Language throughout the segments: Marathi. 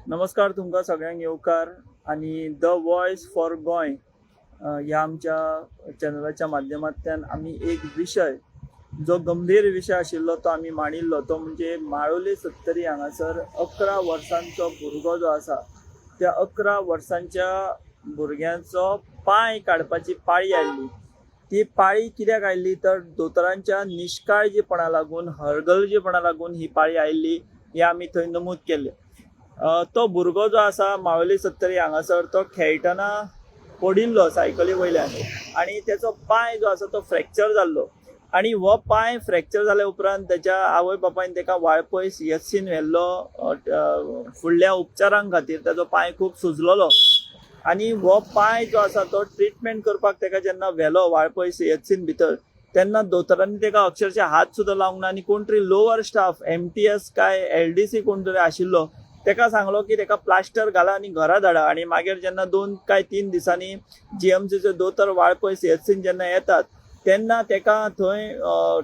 नमस्कार तुमकां सगळ्यांक येवकार आणि द वॉयस फॉर गोंय ह्या आमच्या चॅनलाच्या माध्यमांतल्यान आमी एक विशय जो गंभीर विशय आशिल्लो तो आमी मांडिल्लो तो म्हणजे माळोली सत्तरी हांगासर 11 वर्सांचो भुरगो जो आसा त्या 11 वर्सांच्या भुरग्याचो पांय काडपाची पाळी आयिल्ली। ती पाळी कित्याक आयिल्ली तर दोतोरांच्या निश्काळजीपणा लागून हलगर्जीपणा लागून ही पाळी आयिल्ली हे आमी थंय नमूद केल्लें। तो भुरगो जो आसा माळोली सत्तरी हांगासर तो खेळटना पडिल्लो सायकली वयल्यान आनी तेचो पांय जो आसा तो फ्रॅक्चर जाल्लो आनी हो पांय फ्रॅक्चर जाल्या उपरांत तेच्या आवय बापायन तेका वाळपय CHCन व्हेल्लो फुडल्या उपचारां खातीर। तेचो पांय खूब सुजलोलो आनी हो पांय जो आसा तो ट्रिटमेंट करपाक तेका जेन्ना व्हेलो वाळपय CHCन भितर तेन्ना दोतोरांनी तेका अक्षरशः हात सुद्दां लावंक ना आनी कोण तरी लोवर स्टाफ MTS काय LDC कोण तरी आशिल्लो तेका सांगलो की तेका प्लास्टर घाला आनी घरा धाडा। आनी मागीर जेन्ना 2 काय 3 दिसांनी GMCचे दोतोर वाळपय CHCन जेन्ना येतात तेन्ना तेका थंय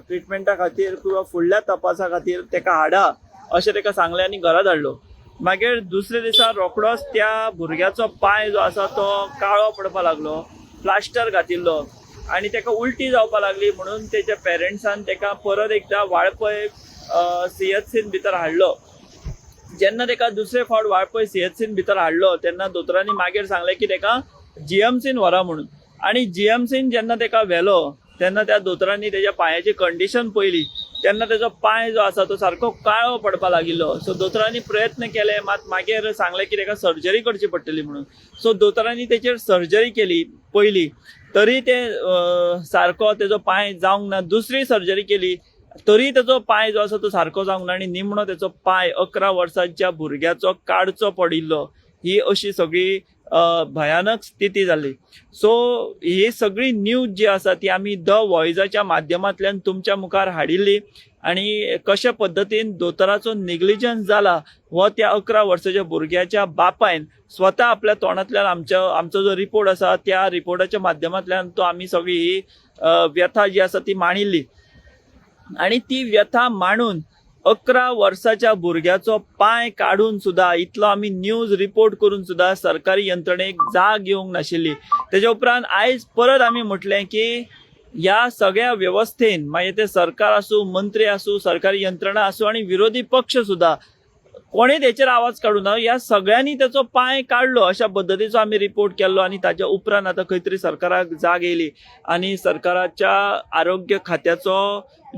ट्रिटमेंटा खातीर किंवा फुडल्या तपासा खातीर तेका हाडा अशें तेका सांगलें आनी घरा धाडलो। मागीर दुसरे दिसा रोखडोच त्या भुरग्याचो पांय जो आसा तो काळो पडपाक लागलो, प्लास्टर घातिल्लो आनी तेका उलटी जावपाक लागली म्हणून तेच्या पेरंट्सान तेका परत एकदा वाळपय CHCन भितर हाडलो। जेन्ना तेका दुसरे फावट वाळपय CHCन भितर हाडलो तेन्ना दोतोरांनी मागीर सांगलें की तेका GMCन व्हरा म्हणून। आनी GMCन जेन्ना तेका व्हेलो तेन्ना त्या दोतोरांनी तेच्या पांयाची कंडिशन पळयली तेन्ना तेजो पांय जो आसा तो सारको काळो पडपाक लागिल्लो। सो दोतोरांनी प्रयत्न केले मात मागीर सांगलें की तेका सर्जरी करची पडटली म्हणून। सो दोतोरांनी तेचेर सर्जरी केली पयली तरी ते सारको तेजो पांय जावंक ना। दुसरी सर्जरी केली तरी तेजो पांय जो आसा तो सारको जावंक ना आनी निमणो तेचो पांय 11 वर्सांच्या भुरग्याचो काडचो पडिल्लो। ही अशी सगळी भयानक स्थिती जाली। सो ही सगळी न्यूज जी आसा ती आमी द वॉयसाच्या माध्यमांतल्यान तुमच्या मुखार हाडिल्ली आनी कशा पद्दतीन दोतोराचो नेग्लिजन्स जाला हो त्या 11 वर्साच्या भुरग्याच्या बापायन स्वता आपल्या तोंडांतल्यान आमचो जो रिपोर्ट आसा त्या रिपोर्टाच्या माध्यमांतल्यान तो आमी सगळी ही व्यथा जी आसा ती मांडिल्ली आनी ती व्यथा मांडून 11 वर्साच्या भुरग्याचो पांय काढून सुद्धा इतलो आमी न्यूज रिपोर्ट करून सुद्धा सरकारी यंत्रणेक जाग येवंक नाशिल्ली। तेच्या उपरांत आयज परत आमी म्हटलें की ह्या सगळ्या व्यवस्थेन मागीर ते सरकार आसूं, मंत्री आसूं, सरकारी यंत्रणा आसूं आनी विरोधी पक्ष सुद्धा कोणी तेचेर आवाज काडूं ना। ह्या सगळ्यांनी तेचो पांय काडलो अशा पद्दतीचो आमी रिपोर्ट केल्लो आनी ताच्या उपरांत आतां खंय तरी सरकाराक जाग येयली आनी सरकाराच्या आरोग्य खात्याचो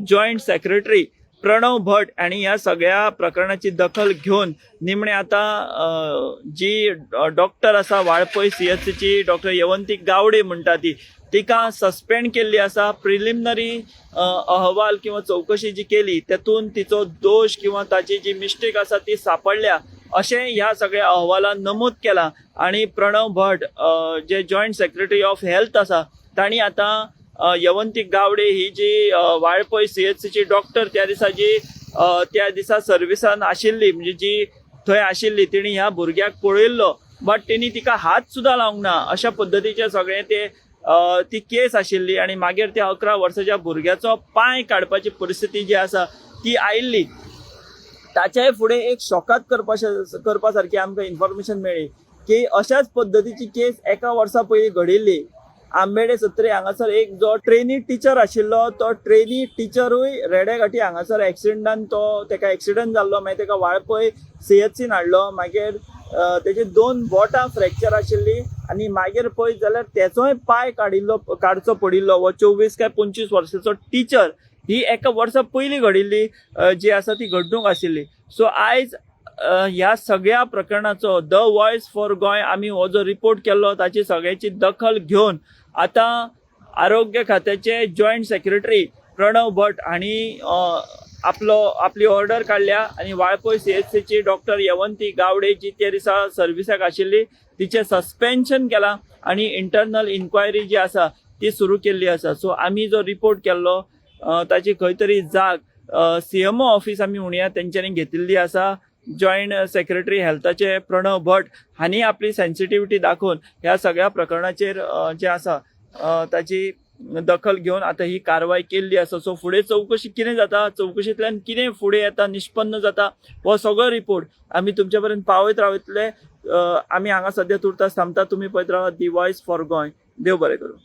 जॉयंट सेक्रेटरी प्रणव भट आणि ह्या सगळ्या प्रकरणाची दखल घेऊन निमणे आता जी डॉक्टर आसा वाळपय CHCची डॉक्टर यवंती गावडे म्हणटा ती तिका सस्पेंड केल्ली आसा। प्रिलिमिनरी अहवाल किंवा चौकशी जी केली तेतून तिचो दोष किंवा ताची जी मिस्टेक आसा ती सापडल्या अशें ह्या सगळ्या अहवालान नमूद केला। आणि प्रणव भट जे जॉयंट सेक्रेटरी ऑफ हेल्थ आसा तांणी आता यवंती गावडे ही जी वाळपय CHCची डॉक्टर त्या दिसा सर्विसान आशिल्ली म्हणजे जी थंय आशिल्ली तिणी ह्या भुरग्याक पळयल्लो बट तिणी तिका हात सुद्धा लावंक ना अशा पद्दतीचे सगळे ते ती केस आशिल्ली आनी मागीर त्या 11 वर्साच्या भुरग्याचो पांय काडपाची परिस्थिती जी आसा ती आयिल्ली। ताच्याय फुडें एक शॉकात करपा सारखी आमकां इन्फॉर्मेशन मेळ्ळी की अशाच पद्दतीची केस एका वर्सा पयलीं घडिल्ली। आंबेडे सत्तरी हांगासर एक जो ट्रेनी टिचर आशिल्लो तो ट्रेनी टिचरूय रेडेघाटी हांगासर एक्सिडंटान तेका एक्सिडंट जाल्लो मागीर तेका वाळपय CHCन हाडलो। मागीर तेची 2 बोटां फ्रॅक्चर आशिल्ली आनी मागीर पळयत जाल्यार तेचोय पांय काडचो पडिल्लो। हो 24 काय 25 वर्साचो टिचर ही एका वर्सा पयलीं घडिल्ली जी आसा ती घडणूक आशिल्ली। सो आयज ह्या सगळ्या प्रकरणाचो द वॉयस फॉर गोंय आमी हो जो रिपोर्ट केल्लो ताची सगळ्याची दखल घेवन आता आरोग्य खात्याचे जॉयंट सेक्रेटरी प्रणव भट हांणी आपली ऑर्डर काढल्या आनी वाळपय CHCची डॉक्टर यवंती गावडे जी त्या दिसा सर्विसाक आशिल्ली तिचे सस्पेन्शन केला आनी इंटरनल इन्क्वायरी जी आसा ती सुरू केल्ली आसा। सो आमी जो रिपोर्ट केल्लो ताची खंय तरी जाग CMO ऑफिस आमी म्हणया तेंच्यांनी घेतिल्ली आसा। जॉयंट सेक्रेटरी हेल्थाचे प्रणव भट हांणी आपली सेन्सिटिव्हिटी दाखोवन ह्या सगळ्या प्रकरणाचेर जे आसा ताची दखल घेऊन आता ही कारवाई केल्ली आसा. सो फुडें चवकशी कितें जाता, चवकशींतल्यान कितें फुडें येता, निष्पन्न जाता, हो सगळो रिपोर्ट आमी तुमचे पर्यंत पावयत रावतले. आमी हांगा सद्या तुर्तास थांबता. तुमी पळयत रावा दी वॉयस फॉर गोंय. देव बरें करूं.